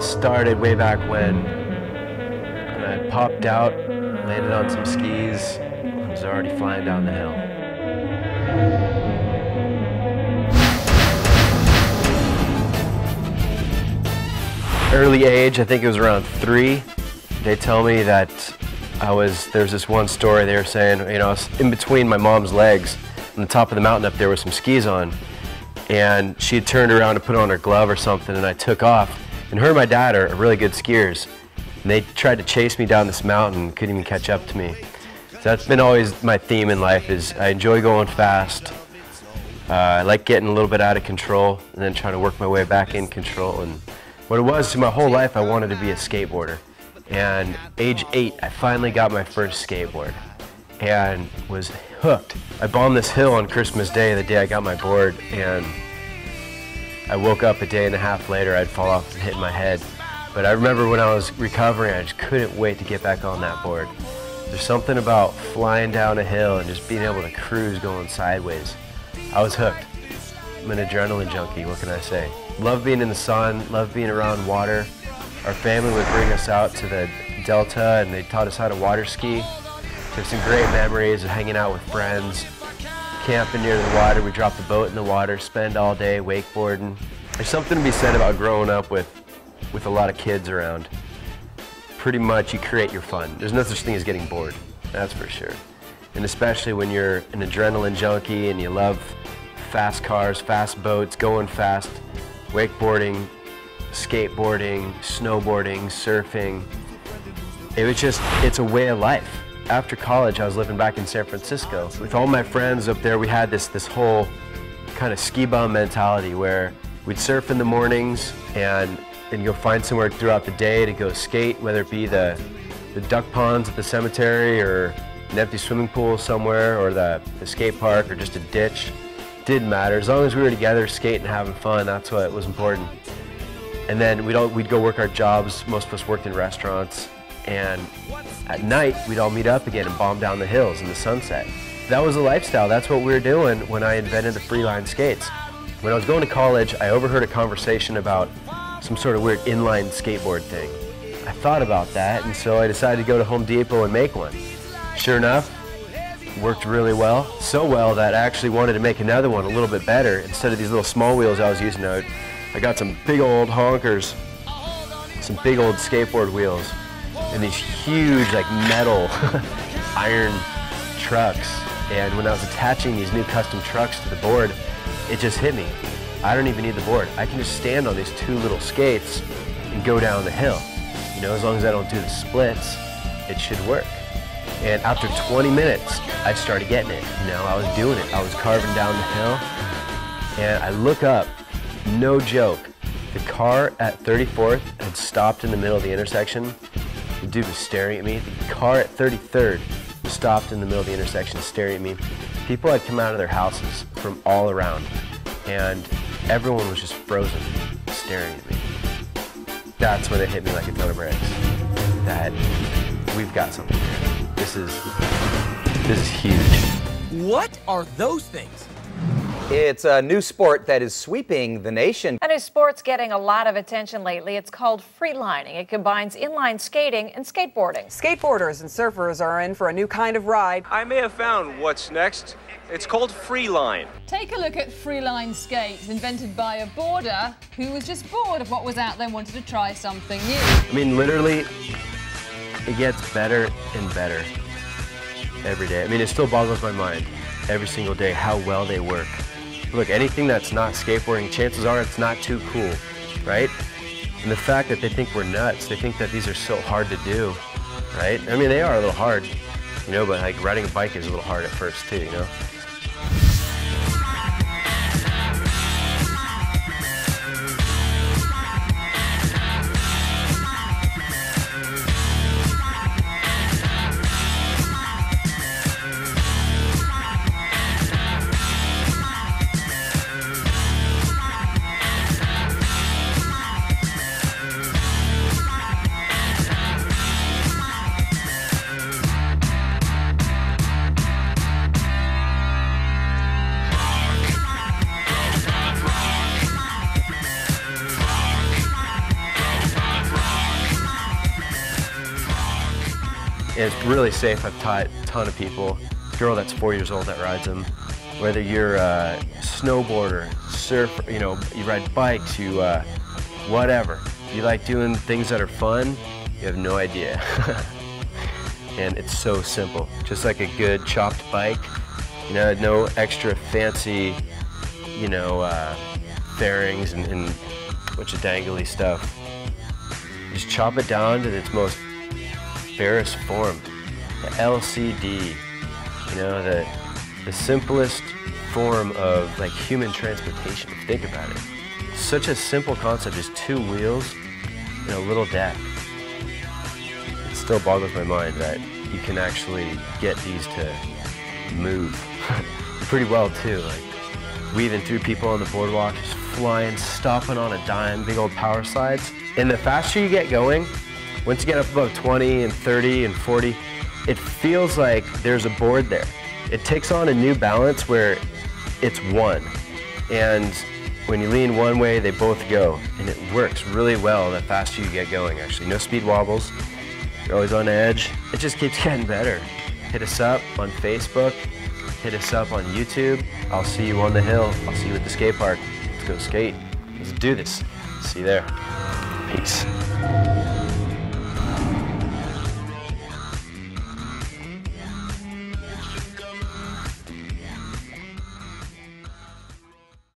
started way back when I popped out, landed on some skis, and was already flying down the hill. Early age, I think it was around 3, they tell me that there's this one story they were saying, you know, I was in between my mom's legs on the top of the mountain up there with some skis on, and she had turned around to put on her glove or something, and I took off. And her and my dad are really good skiers, and they tried to chase me down this mountain and couldn't even catch up to me. So that's been always my theme in life, is I enjoy going fast. I like getting a little bit out of control and then trying to work my way back in control. And what it was, my whole life I wanted to be a skateboarder. And age 8, I finally got my first skateboard and was hooked. I bombed this hill on Christmas Day, the day I got my board, and I woke up a day and a half later, I'd fall off and hit my head. But I remember when I was recovering, I just couldn't wait to get back on that board. There's something about flying down a hill and just being able to cruise going sideways. I was hooked. I'm an adrenaline junkie, what can I say? Love being in the sun, love being around water. Our family would bring us out to the Delta and they taught us how to water ski. Took some great memories of hanging out with friends, camping near the water. We drop the boat in the water, spend all day wakeboarding. There's something to be said about growing up with a lot of kids around. Pretty much you create your fun. There's no such thing as getting bored, that's for sure. And especially when you're an adrenaline junkie and you love fast cars, fast boats, going fast, wakeboarding, skateboarding, snowboarding, surfing. It's a way of life. After college, I was living back in San Francisco. With all my friends up there, we had this whole kind of ski bum mentality where we'd surf in the mornings and then go find somewhere throughout the day to go skate, whether it be the duck ponds at the cemetery or an empty swimming pool somewhere or the skate park or just a ditch. Didn't matter. As long as we were together skating and having fun, that's what was important. And then we'd go work our jobs. Most of us worked in restaurants. And at night, we'd all meet up again and bomb down the hills in the sunset. That was a lifestyle. That's what we were doing when I invented the Freeline skates. When I was going to college, I overheard a conversation about some sort of weird inline skateboard thing. I thought about that, and so I decided to go to Home Depot and make one. Sure enough, worked really well. So well that I actually wanted to make another one a little bit better. Instead of these little small wheels I was using, I got some big old honkers, some big old skateboard wheels, and these huge like metal iron trucks. And when I was attaching these new custom trucks to the board, it just hit me. I don't even need the board. I can just stand on these 2 little skates and go down the hill. You know, as long as I don't do the splits, it should work. And after 20 minutes, I started getting it. You know, I was doing it. I was carving down the hill, and I look up, no joke, the car at 34th had stopped in the middle of the intersection. The dude was staring at me. The car at 33rd stopped in the middle of the intersection staring at me. People had come out of their houses from all around, and everyone was just frozen, staring at me. That's when it hit me like a ton of bricks, that we've got something here. This is huge. What are those things? It's a new sport that is sweeping the nation. A new sport's getting a lot of attention lately. It's called freelining. It combines inline skating and skateboarding. Skateboarders and surfers are in for a new kind of ride. I may have found what's next. It's called Freeline. Take a look at Freeline skates, invented by a boarder who was just bored of what was out there and wanted to try something new. I mean, literally, it gets better and better every day. I mean, it still boggles my mind every single day how well they work. Look, anything that's not skateboarding, chances are it's not too cool, right? And the fact that they think we're nuts, they think that these are so hard to do, right? I mean, they are a little hard, you know, but like riding a bike is a little hard at first too, you know? And it's really safe. I've taught a ton of people. A girl that's 4 years old that rides them. Whether you're a snowboarder, surfer, you ride bikes, whatever. You like doing things that are fun, you have no idea. And it's so simple. Just like a good chopped bike, no extra fancy, fairings and a bunch of dangly stuff. Just chop it down to its most barest form. The LCD, the simplest form of like human transportation, if you think about it. Such a simple concept, just 2 wheels and a little deck. It still boggles my mind that you can actually get these to move pretty well too. Like weaving through people on the boardwalk, just flying, stopping on a dime, big old power slides. And the faster you get going, once you get up above 20 and 30 and 40, it feels like there's a board there. It takes on a new balance where it's one. And when you lean one way, they both go. And it works really well the faster you get going, actually. No speed wobbles. You're always on edge. It just keeps getting better. Hit us up on Facebook. Hit us up on YouTube. I'll see you on the hill. I'll see you at the skate park. Let's go skate. Let's do this. See you there. Peace.